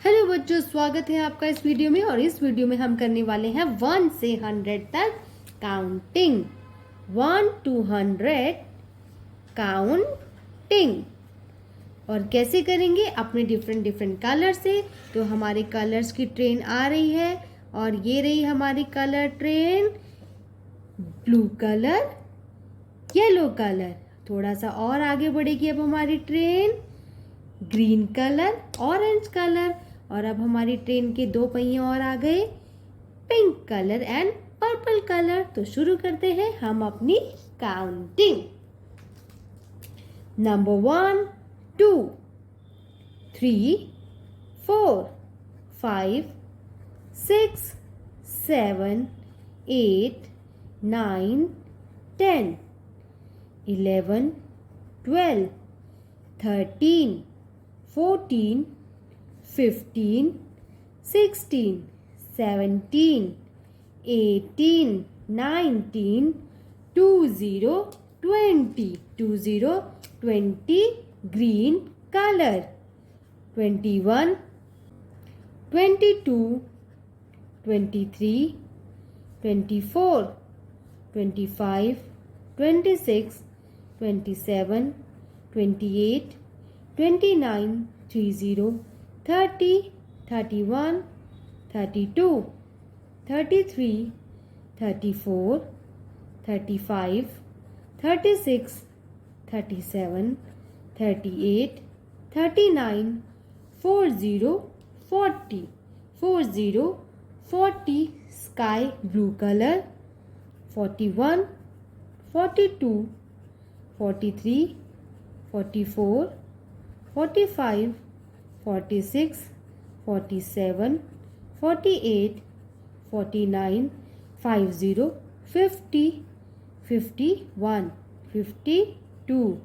Hello बच्चों, स्वागत है आपका इस वीडियो में। और इस वीडियो में हम करने वाले हैं 1 से 100 तक काउंटिंग। 1 to 100 counting. और कैसे करेंगे? अपने डिफरेंट कलर से। तो हमारे कलर्स की ट्रेन आ रही है और ये रही हमारी colour train. Blue colour, yellow colour, थोड़ा सा और आगे बढ़ेगी अब हमारी train. Green colour, orange colour, और अब हमारी ट्रेन के 2 पहिए और आ गए, pink colour and purple colour. तो शुरू करते हैं हम अपनी counting. Number 1, 2, 3, 4, 5, 6, 7, 8, 9, 10, 11, 12, 13, 14, 15, 16, 17, 18, 19, 20, 20, green color, 21, 22, 23, 24, 25, 26, 27, 28, 29, 30, 30, 31, 32, 33, 34, 35, 36, 37, 38, 39, 40, 40, 40, 40, sky blue color, 41, 42, 43, 44, 45, 46, 47, 48, 49, 50, 50, 51, 52,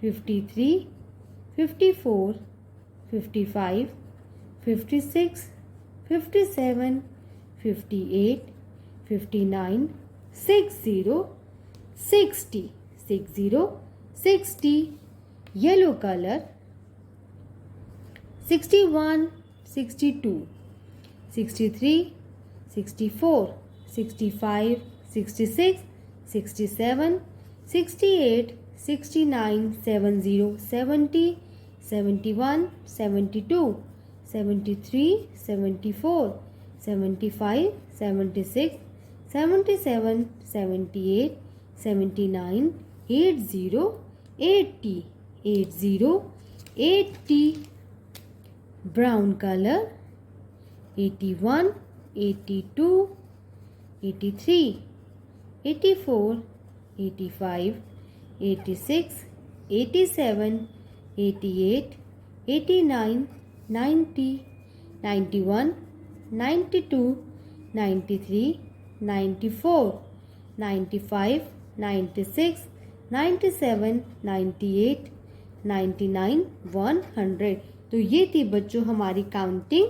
53, 54, 55, 56, 57, 58, 59, 60, 60, 60, 60, yellow color, 61, 62, 63, 64, 65, 66, 67, 68, 69, 70, 70, 71, 72, 73, 74, 75, 76, 77, 78, 79, 80, 80, 80, 80, brown color, 81, 82, 83, 84, 85, 86, 87, 88, 89, 90, 91, 92, 93, 94, 95, 96, 97, 98, 99, 100। तो ये थी बच्चों हमारी काउंटिंग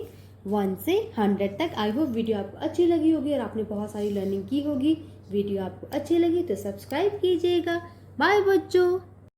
1 से 100 तक। आई होप वीडियो आपको अच्छी लगी होगी और आपने बहुत सारी लर्निंग की होगी। वीडियो आपको अच्छी लगी तो सब्सक्राइब कीजिएगा। बाय बच्चों।